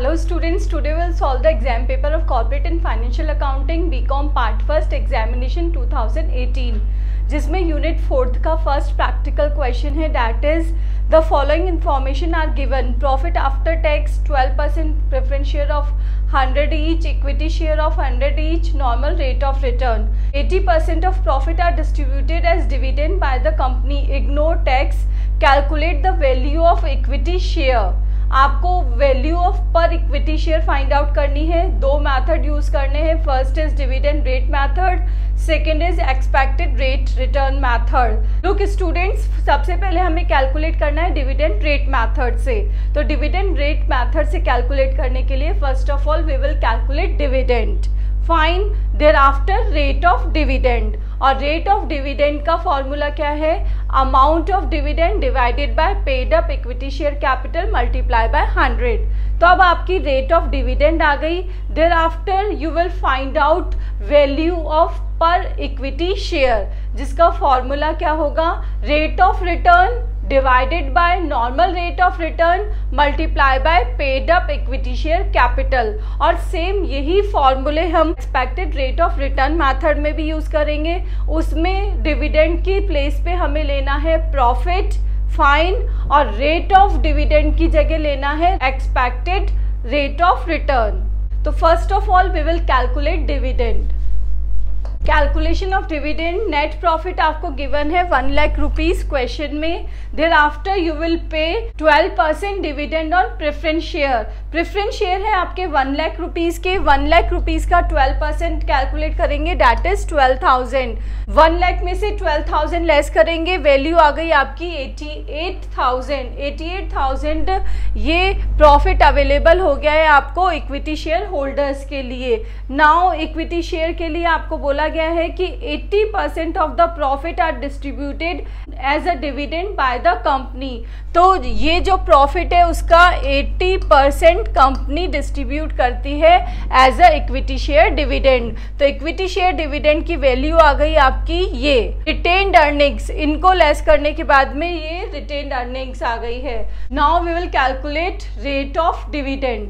Hello students, today we'll solve the exam paper of Corporate and Financial Accounting BCom Part 1st Examination 2018 जिसमें unit 4th का first practical question है that is the following information are given profit after tax 12% preference share of 100 each, equity share of 100 each, normal rate of return. 80% of profit are distributed as dividend by the company. Ignore tax. Calculate the value of equity share. आपको value of per equity share find out करनी है. दो method use करने हैं. First is dividend rate method, second is expected rate return method. Look students, सबसे पहले हमें calculate करना है डिविडेंड रेट मेथड से. तो डिविडेंड रेट मेथड से कैलकुलेट करने के लिए first of all we will calculate dividend. Find thereafter rate of dividend. और रेट ऑफ डिविडेंड का फॉर्मूला क्या है? Amount of dividend divided by paid up equity share capital multiply by 100. तो अब आपकी रेट ऑफ डिविडेंड आ गई. Thereafter you will find out value of per equity share जिसका फॉर्मूला क्या होगा? Rate of return divided by normal rate of return multiply by paid up equity share capital. और same यही फॉर्मूले हम expected rate of return method में भी use करेंगे. उसमें डिविडेंड की प्लेस पे हमें लेना है प्रॉफिट, फाइन, और रेट ऑफ डिविडेंड की जगह लेना है एक्सपेक्टेड रेट ऑफ रिटर्न. तो first of all we will calculate dividend. Calculation of dividend. Net profit आपको गिवन है 1 लाख रुपीज क्वेश्चन में. Thereafter you will pay 12% dividend on preference share. Preference share है आपके 1 लाख रुपीज के. 1 lakh rupees का 12% calculate करेंगे that is 12,000. 1 lakh में से 12,000 लेस करेंगे, वैल्यू आ गई आपकी 88,000. 88,000 ये प्रॉफिट अवेलेबल हो गया है आपको इक्विटी शेयर होल्डर्स के लिए. नाउ इक्विटी शेयर के लिए आपको बोला गया है कि 80% of the profit are distributed as a dividend by the company. तो ये जो प्रॉफिट है उसका 80% कंपनी डिस्ट्रीब्यूट करती है as a equity share dividend. तो इक्विटी शेयर डिविडेंड की वैल्यू आ गई आपकी ये रिटेन्ड अर्निंग्स. इनको लेस करने के बाद में ये रिटेन्ड अर्निंग्स आ गई है. Now we will calculate rate of dividend.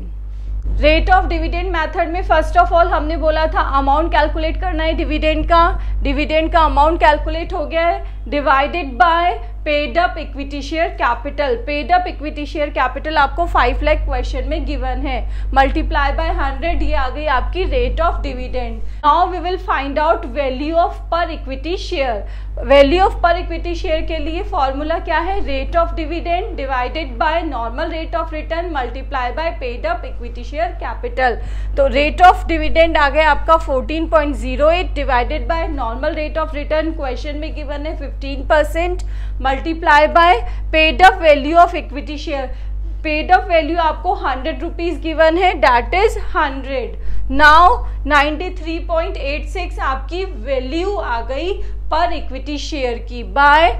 Rate of dividend method में फर्स्ट ऑफ ऑल हमने बोला था अमाउंट कैलकुलेट करना है डिविडेंड का. डिविडेंड का अमाउंट कैलकुलेट हो गया है divided by paid up equity share capital. Paid up equity share capital आपको 5 लाख क्वेश्चन में गिवन है मल्टीप्लाई बाय 100. ये आ गई आपकी rate of dividend. Now we will find out value of per equity share. Value of per equity share के लिए formula क्या है? Rate of dividend divided by normal rate of return multiply by paid up equity share capital. तो rate of dividend आ गया आपका 14.08 divided by normal rate of return question में given है 15% multiply by paid up value of equity share. Paid up value आपको 100 rupees given है that is 100. Now 93.86 आपकी value आ गई पर इक्विटी शेयर की by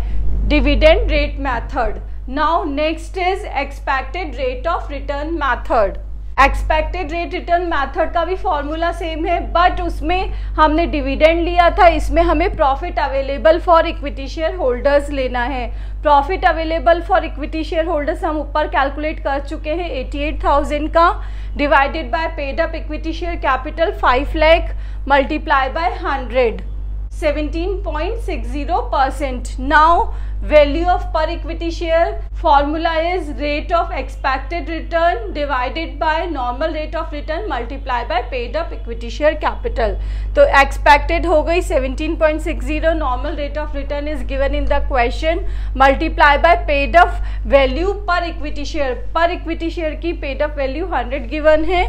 dividend rate method. Now next is expected rate of return method. Expected rate return method का भी formula same है but उसमें हमने डिविडेंड लिया था, इसमें हमें profit available for equity share holders लेना है. Profit available for equity share holders हम ऊपर कैलकुलेट कर चुके हैं 88,000 का divided by paid up equity share capital 5 lakh multiply by 100 17.60%. Now value of per equity share formula is rate of expected return divided by normal rate of return multiply by paid up equity share capital. तो expected हो गई 17.60. Normal rate of return is given in the question multiply by paid up value पर equity share. पर equity share की paid up value 100 given है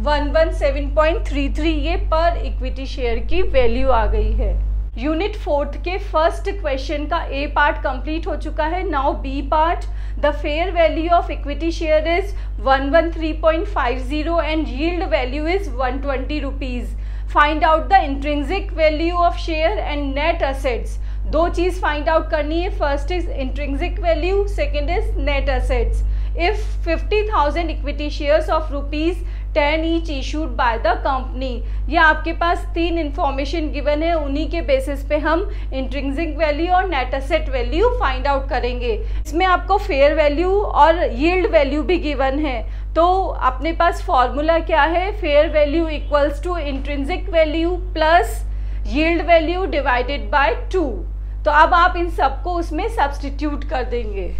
117.33 ये पर equity share की वैल्यू आ गई है. यूनिट 4th के फर्स्ट क्वेश्चन का ए पार्ट कंप्लीट हो चुका है. Now B part. The fair value of equity share is 113.50 and yield value is 120 rupees. Find out the intrinsic value of share and net assets. दो चीज find out करनी है. First is intrinsic value, second is net assets. If 50,000 equity shares of rupees 10 each issued by the company. ये आपके पास 3 information given है, उन्हीं के basis पे हम इंट्रिंसिक वैल्यू और net asset value find out करेंगे। इसमें आपको फेयर वैल्यू और यील्ड वैल्यू भी गिवन है। तो अपने पास फॉर्मूला क्या है, fair value equals to intrinsic value plus yield value divided by 2। तो अब आप इन सबको उसमें सब्सटीट्यूट कर देंगे।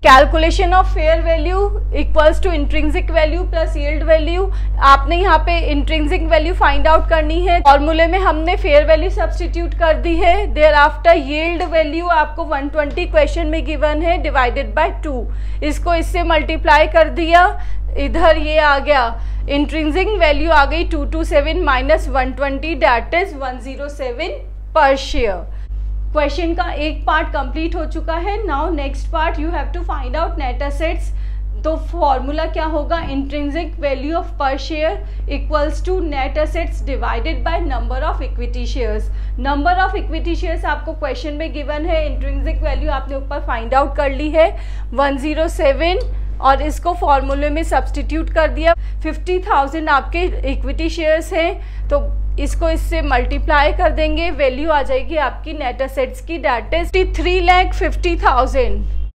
Calculation of fair value equals to intrinsic value plus yield value. आपने यहाँ पे इंट्रिंसिक वैल्यू फाइंड आउट करनी है, फॉर्मूले में हमने फेयर वैल्यू सब्सटीट्यूट कर दी है। देयर आफ्टर यील्ड वैल्यू आपको 120 क्वेश्चन में गिवन है डिवाइडेड बाय 2, इसको इससे मल्टीप्लाई कर दिया, इधर ये आ गया, इंट्रिंसिक वैल्यू आ गई 227 माइनस 120 दैट इज 107 पर शेयर। क्वेश्चन का एक पार्ट कंप्लीट हो चुका है। Now next part you have to find out net assets. तो फॉर्मूला क्या होगा, intrinsic value of per share equals to net assets divided by number of equity shares. Number of equity shares आपको question में given है, intrinsic value आपने ऊपर find out कर ली है 107 और इसको फॉर्मूले में सब्सटीट्यूट कर दिया। 50,000 आपके इक्विटी शेयर्स हैं, तो इसको इससे मल्टीप्लाई कर देंगे, वैल्यू आ जाएगी आपकी नेट एसेट्स की दैट इज 3,50,000।